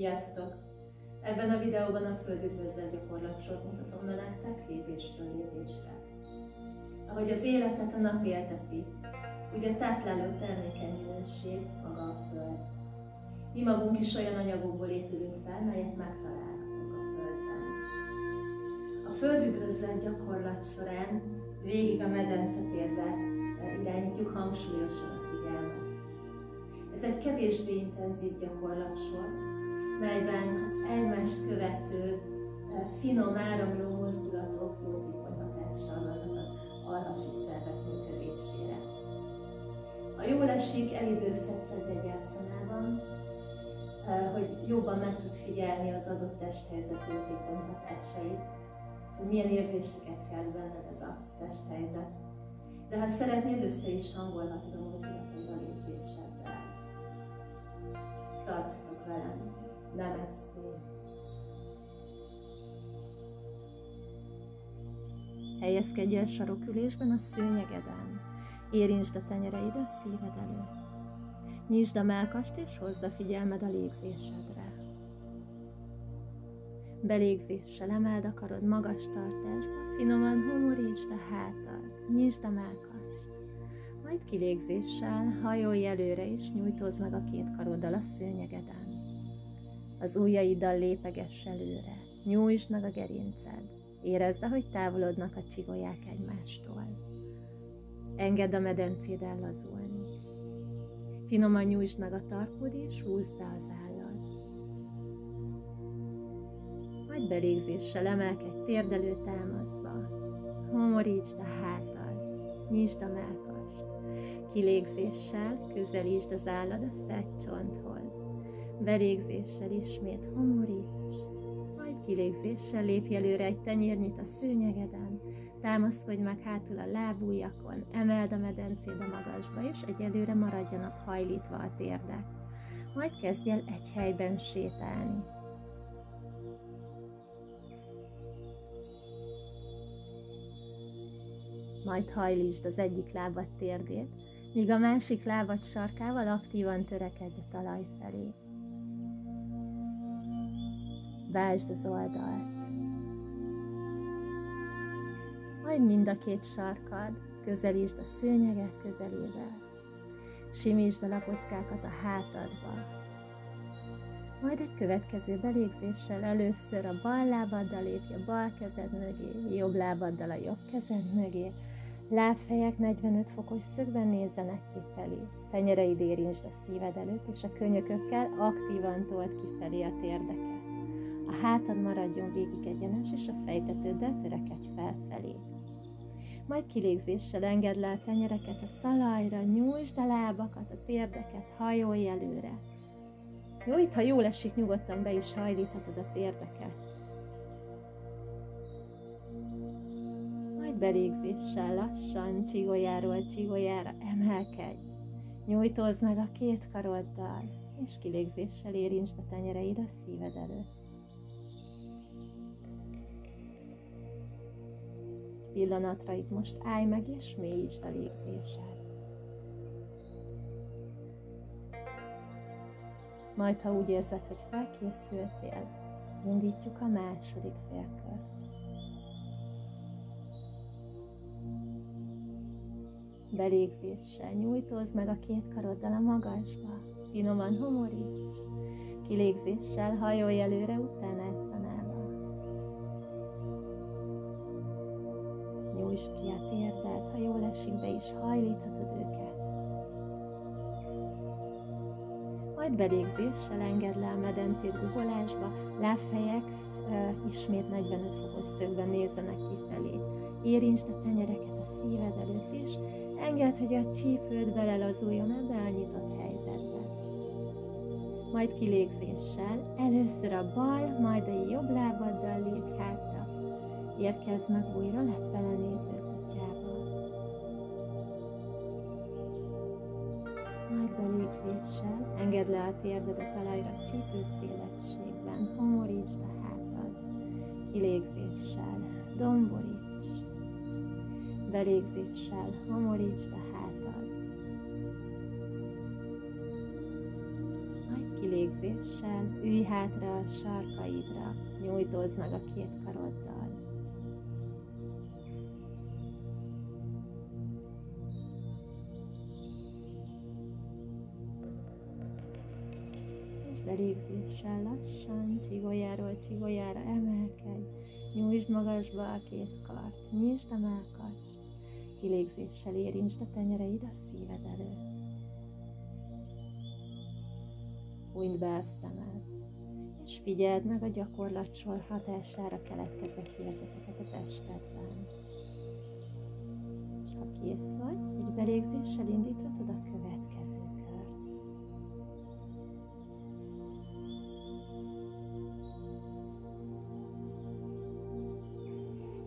Sziasztok! Ebben a videóban a földüdvözlet gyakorlatsort mutatom be nektek lépésről lépésre. Ahogy az életet a nap élteti, úgy a tápláló termékeny minőség maga a föld. Mi magunk is olyan anyagokból épülünk fel, melyek megtalálhatók a földben. A földüdvözlet gyakorlat során végig a medencetérbe irányítjuk hangsúlyosan a figyelmet. Ez egy kevésbé intenzív gyakorlatsor, melyben az egymást követő, finom áramló mozdulatok jótékony hatással vannak az alhasi szervek működésére. Ha jól esik, elidőzhetsz egy ászanában, hogy jobban meg tud figyelni az adott testhelyzet jótékony hatásait, hogy milyen érzéseket kell benned ez a testhelyzet. De ha szeretnéd, össze is hangolhatod a mozdulatodat a légzéseddel. Tartsatok velem! Namaste. Helyezkedj el sarokülésben a szőnyegeden. Érintsd a tenyereid a szíved előtt. Nyisd a mellkast és hozd a figyelmed a légzésedre. Belégzéssel emeld a karod magas tartásba, finoman homorítsd a hátad, nyisd a mellkast. Majd kilégzéssel hajolj előre és nyújtózd meg a két karoddal a szőnyegeden. Az ujjaiddal lépegess előre, nyújtsd meg a gerinced, érezd, ahogy távolodnak a csigolyák egymástól. Engedd a medencéd ellazulni. Finoman nyújtsd meg a tarkód és húzd be az állad. Majd belégzéssel emelkedj térdelő támaszba, homorítsd a hátad, nyisd a mellkast. Kilégzéssel közelítsd az állad a szedcsonthoz. Belégzéssel ismét homoríts, majd kilégzéssel lépj előre egy tenyérnyit a szőnyegeden, támaszkodj meg hátul a lábujjakon, emeld a medencéd a magasba, és egyelőre maradjanak hajlítva a térdek. Majd kezdj el egy helyben sétálni. Majd hajlítsd az egyik lábad térdét, míg a másik lábad sarkával aktívan törekedj a talaj felé. Váltsd az oldalt. Majd mind a két sarkad, közelítsd a szőnyegek közelével. Simítsd a lapockákat a hátadba. Majd egy következő belégzéssel először a bal lábaddal lépj a bal kezed mögé, jobb lábaddal a jobb kezed mögé. Lábfejek 45 fokos szögben nézzenek kifelé. Tenyereid érintsd a szíved előtt, és a könyökökkel aktívan told kifelé a térdeket. A hátad maradjon végig egyenes, és a fejtetőddel törekedj felfelé. Majd kilégzéssel engedd le a tenyereket a talajra, nyújtsd a lábakat, a térdeket, hajolj előre. Jó, itt ha jól esik, nyugodtan be is hajlíthatod a térdeket. Majd belégzéssel lassan, csigolyáról csigolyára emelkedj. Nyújtózd meg a két karoddal, és kilégzéssel érintsd a tenyereid a szíved előtt. Pillanatra itt most állj meg, és mélyítsd a légzésed. Majd, ha úgy érzed, hogy felkészültél, indítjuk a második félkört. Belégzéssel nyújtózd meg a két karoddal a magasba, finoman homoríts, kilégzéssel hajolj előre utánászanába. Nyújtsd ki a térdet, ha jól esik, be is hajlíthatod őket. Majd belégzéssel engedd le a medencét guggolásba, lábfejek ismét 45 fokos szögben nézzenek kifelé. Érintsd a tenyereket a szíved előtt is, engedd, hogy a csípőd belelazuljon ebbe a nyitott helyzetbe. Majd kilégzéssel először a bal, majd a jobb lábaddal lépj hátra. Érkezz meg újra lefele néző kutyába. Majd belégzéssel engedd le a térded a talajra csípőszélességben, homorítsd a hátad. Kilégzéssel domboríts. Belégzéssel homorítsd a hátad. Majd kilégzéssel Belégzéssel ülj hátra a sarkaidra, nyújtózd meg a két karoddal. És belégzéssel lassan, csigolyáról csigolyára emelkedj, nyújtsd magasba a két kart, nyisd a mellkast, kilégzéssel érintsd a tenyereid a szíved előtt. Hunyd be a szemed, és figyeld meg a gyakorlatsor hatására keletkezett érzeteket a testedben. És ha kész vagy, egy belégzéssel indíthatod a következő kört.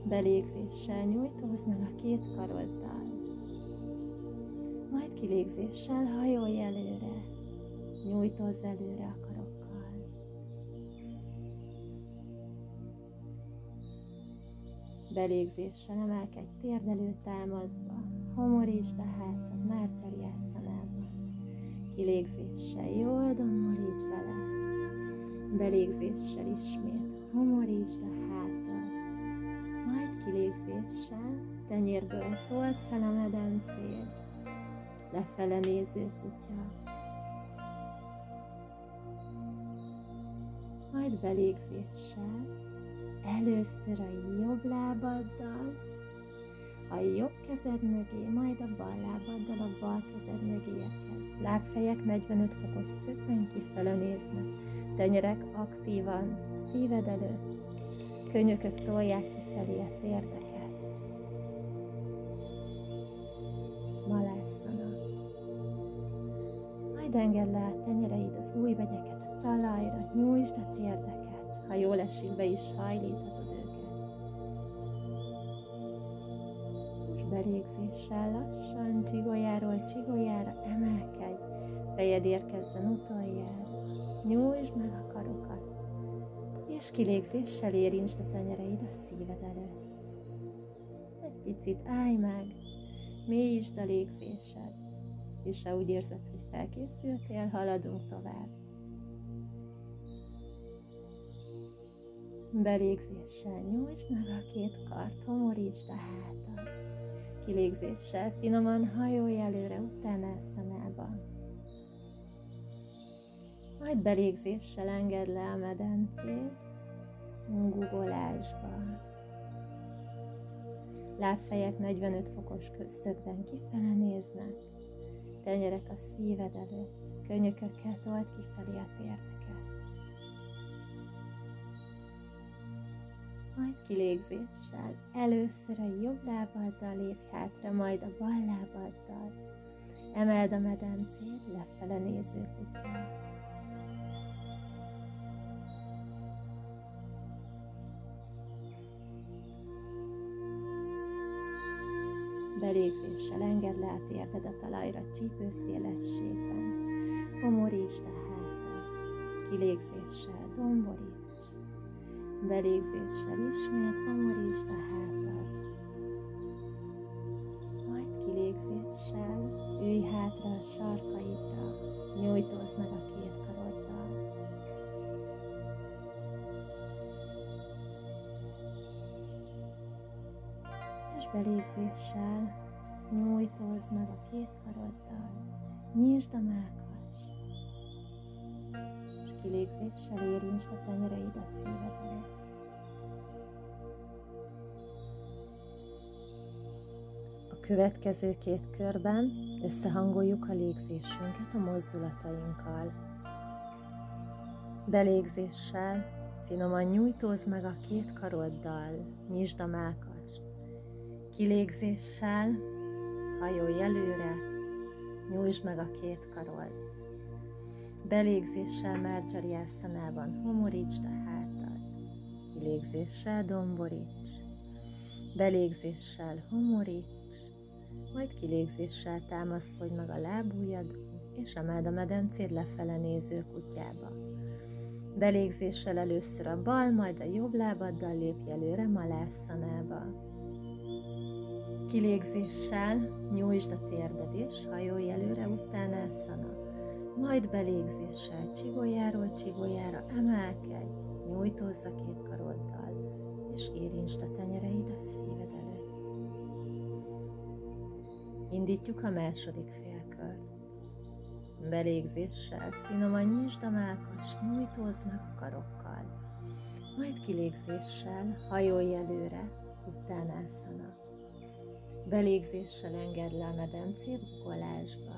Belégzéssel nyújtózd meg a két karoddal, majd kilégzéssel hajolj előre. Nyújtózz előre a karokkal. Belégzéssel emelkedj térdelő támaszba, homorítsd a hátad Márcsariásszanában. Kilégzéssel jól domborítsd bele. Belégzéssel ismét homorítsd a hátad. Majd kilégzéssel tenyérből told fel a medencét. Lefele néző kutya. Majd belégzéssel, először a jobb lábaddal, a jobb kezed mögé, majd a bal lábaddal a bal kezed mögé érkezz. Lábfejek 45 fokos szögben kifele néznek, tenyerek aktívan szíved előtt, könyökök tolják kifelé a térdeket. Malászana. Majd engedd le a tenyereid, az ujjbegyeket a talajra, nyújtsd a térdeket, ha jól esik, be is hajlíthatod őket. És belégzéssel lassan, csigolyáról csigolyára emelkedj, fejed érkezzen utoljára, nyújtsd meg a karokat, és kilégzéssel érintsd a tenyereid a szíved előtt. Egy picit állj meg, mélyítsd a légzésed, és ha úgy érzed, hogy felkészültél, haladunk tovább. Belégzéssel nyújtsd meg a két kart, homorítsd a hátad. Kilégzéssel finoman hajolj előre Uttanaszanába. Majd belégzéssel engedd le a medencét guggolásba. Lábfejek 45 fokos szögben kifele néznek, tenyerek a szíved előtt, könyökökkel told kifelé a térdeket. Majd kilégzéssel először a jobb lábaddal lépj hátra, majd a bal lábaddal. Emeld a medencét, lefele néző kutya. Belégzéssel engedd le a térded a talajra csípőszélességben. Homorítsd a hátad. Kilégzéssel domboríts. Belégzéssel ismét homorítsd a hátad. Majd kilégzéssel ülj hátra a sarkaidra. Nyújtózd meg a két karoddal. És belégzéssel nyújtózd meg a két karoddal, nyisd a mellkast, és kilégzéssel érintsd a tenyereid a szíved előtt. A következő két körben összehangoljuk a légzésünket a mozdulatainkkal. Belégzéssel finoman nyújtózd meg a két karoddal, nyisd a mellkast. Kilégzéssel hajolj előre, nyújtsd meg a két karod. Belégzéssel Márcsariásszanában homorítsd a hátad. Kilégzéssel domboríts. Belégzéssel homoríts. Majd kilégzéssel támaszkodj meg a lábujjadon, és emeld a medencéd lefele néző kutyába. Belégzéssel először a bal, majd a jobb lábaddal lépj előre Malászanába. Kilégzéssel nyújtsd a térded és hajolj előre Uttanasana. majd belégzéssel csigolyáról csigolyára emelkedj, nyújtózz a két karoddal, és érintsd a tenyereid a szíved előtt. Indítjuk a második félkört. Belégzéssel finoman nyisd a mellkast, nyújtózz meg a karokkal, majd kilégzéssel hajolj előre, uttanasana. Belégzéssel engedd le a medencét guggolásba,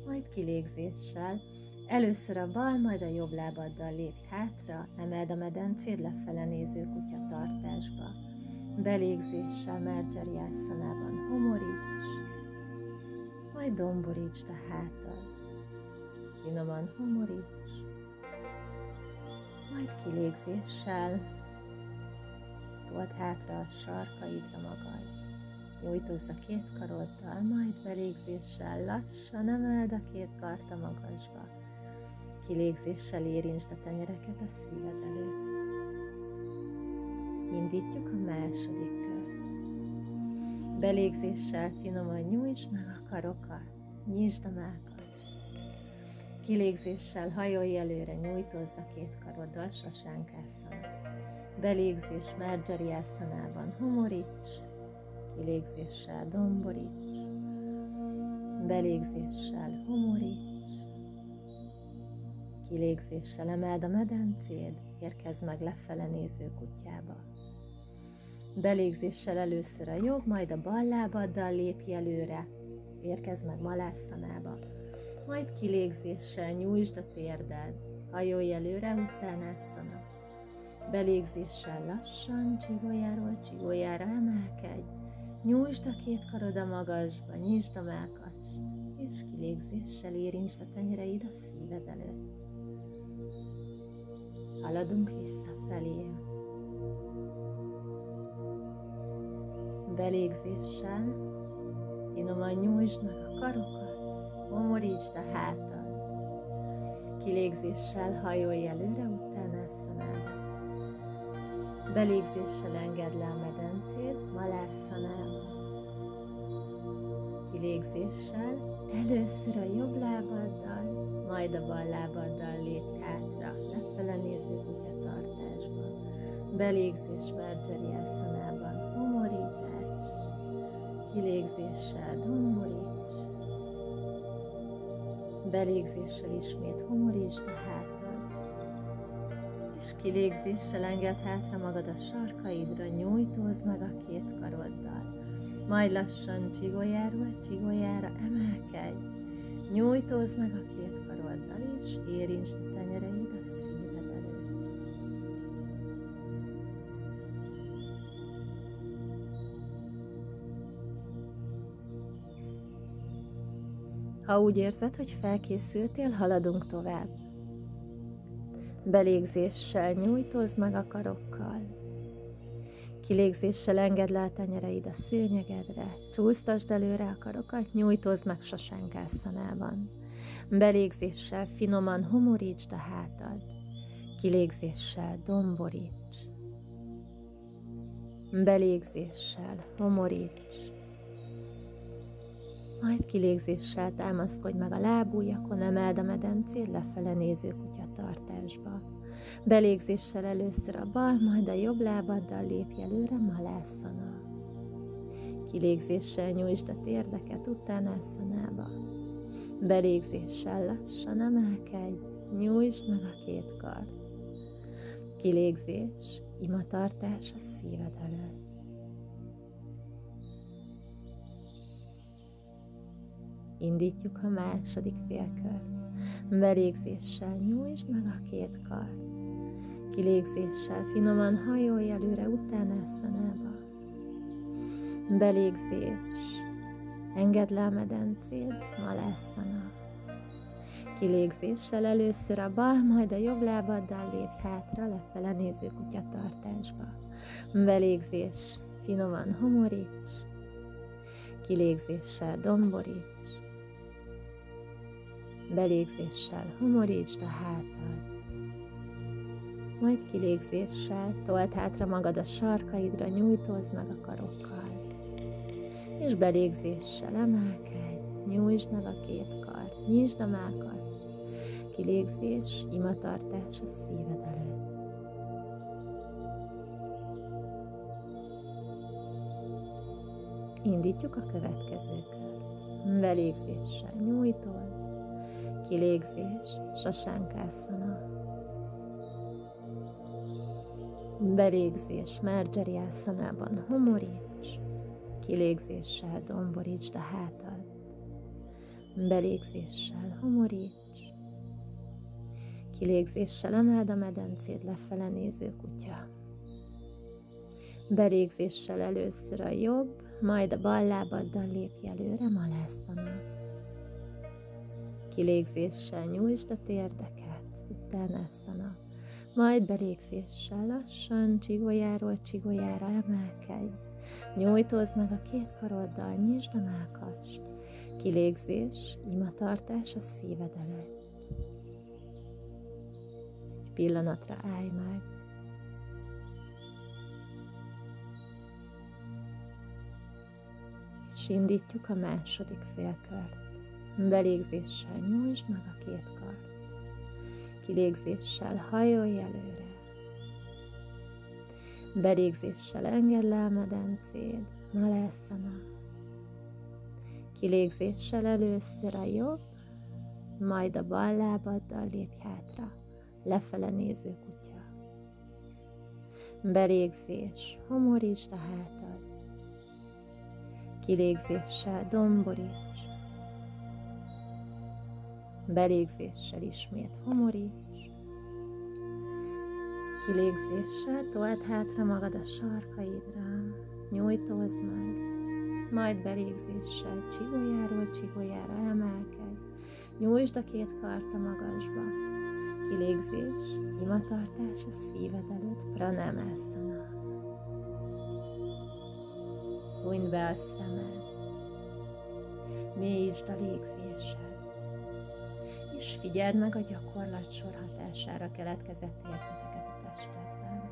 majd kilégzéssel először a bal, majd a jobb lábaddal lépj hátra, emeld a medencéd lefele néző kutya tartásba. Belégzéssel Marjariasanában homoríts, majd domborítsd a hátad. Finoman homoríts, majd kilégzéssel told hátra a sarkaidra magad. Nyújtózz a két karoddal, majd belégzéssel lassan emeld a két kart a magasba. Kilégzéssel érintsd a tenyereket a szíved előtt. Indítjuk a második kört. Belégzéssel finoman nyújtsd meg a karokat, nyisd a mellkast. Kilégzéssel hajolj előre, nyújtózz a két karoddal, Sasánkásana. Belégzés Marjariasanában homoríts, kilégzéssel domboríts, belégzéssel homoríts, kilégzéssel emeld a medencéd, érkezz meg lefele néző kutyába. Belégzéssel először a jobb, majd a bal lábaddal lépj előre, érkezz meg Malásszanába. Majd kilégzéssel nyújtsd a térded, hajolj előre, uttanasana. Belégzéssel lassan csigolyáról csigolyára emelkedj, nyújtsd a két karod a magasba, nyisd a mellkast, és kilégzéssel érintsd a tenyereid a szíved előtt. Haladunk visszafelé. Belégzéssel finoman nyújtsd meg a karokat, homorítsd a hátad. Kilégzéssel hajolj előre, uttanaszanába. Belégzéssel engedd le a medencét, Malásszanába. Kilégzéssel először a jobb lábaddal, majd a bal lábaddal lépj hátra, lefele néző kutyatartásba. Belégzés Marjariasanában homorítás, kilégzéssel domboríts, belégzéssel ismét homorítsd a hátad, és kilégzéssel engedd hátra magad a sarkaidra, nyújtózz meg a két karoddal. Majd lassan csigolyáról csigolyára emelkedj, nyújtózz meg a két karoddal, és érintsd a tenyereid a szíved előtt. Ha úgy érzed, hogy felkészültél, haladunk tovább. Belégzéssel nyújtózz meg a karokkal. Kilégzéssel engedd le a tenyereid a szőnyegedre, csúsztasd előre a karokat, nyújtózz meg Sasánkássanában. Belégzéssel finoman homorítsd a hátad, kilégzéssel domboríts. Belégzéssel homoríts. Majd kilégzéssel támaszkodj meg a lábujjakon, emeld a medencéd lefele néző kutyatartásba. Belégzéssel először a bal, majd a jobb lábaddal lépj előre, Malássana. Kilégzéssel nyújtsd a térdeket, Uttanaszanába. Belégzéssel lassan emelkedj, nyújtsd meg a két kart. Kilégzés, imatartás a szíved előtt. Indítjuk a második félkört. Belégzéssel nyújtsd meg a két kart. Kilégzéssel finoman hajolj előre, Uttanaszanába. Belégzés, engedd le a medencéd, Malássana. Kilégzéssel először a bal, majd a jobb lábaddal lépj hátra, lefele néző kutyatartásba. Belégzés, finoman homoríts. Kilégzéssel domboríts. Belégzéssel homorítsd a hátad. Majd kilégzéssel told hátra magad a sarkaidra, nyújtózz meg a karokkal. És belégzéssel emelkedj, nyújtsd meg a két kart. Nyisd a mellkast. Kilégzés, imatartás a szíved előtt. Indítjuk a következő kört. Belégzéssel nyújtózd. Kilégzés, Sasánkásana. Belégzés, Marjariászanában homoríts. Kilégzéssel domborítsd a hátad. Belégzéssel homoríts. Kilégzéssel emeld a medencéd lefele néző kutya. Belégzéssel először a jobb, majd a bal lábaddal lépj előre, Malászana. Kilégzéssel nyújtsd a térdeket, Uttanaszana. Majd belégzéssel lassan csigolyáról csigolyára emelkedj. Nyújtózd meg a két karoddal, nyisd a mellkast. Kilégzés, imatartás a szíved előtt. Egy pillanatra állj meg. És indítjuk a második félkört. Belégzéssel nyújtsd meg a két kart. Kilégzéssel hajolj előre. Belégzéssel engedd le a medencéd, Malászana. Kilégzéssel először a jobb, majd a bal lábaddal lépj hátra, lefele néző kutya. Belégzés, homorítsd a hátad. Kilégzéssel domboríts. Belégzéssel ismét homoríts. Kilégzéssel told hátra magad a sarkaidra, nyújtózd meg, majd belégzéssel csigolyáról csigolyára emelkedj, nyújtsd a két kart a magasba. Kilégzés, imatartás a szíved előtt, Pranamászana. Hunyd be a szemed, mélyítsd a légzésed, és figyeld meg a gyakorlat sor hatására keletkezett érzeteket a testedben.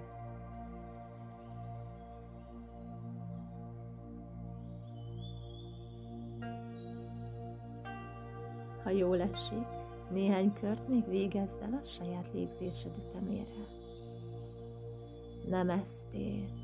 Ha jól esik, néhány kört még végezz el a saját légzésed ütemére. Namaste.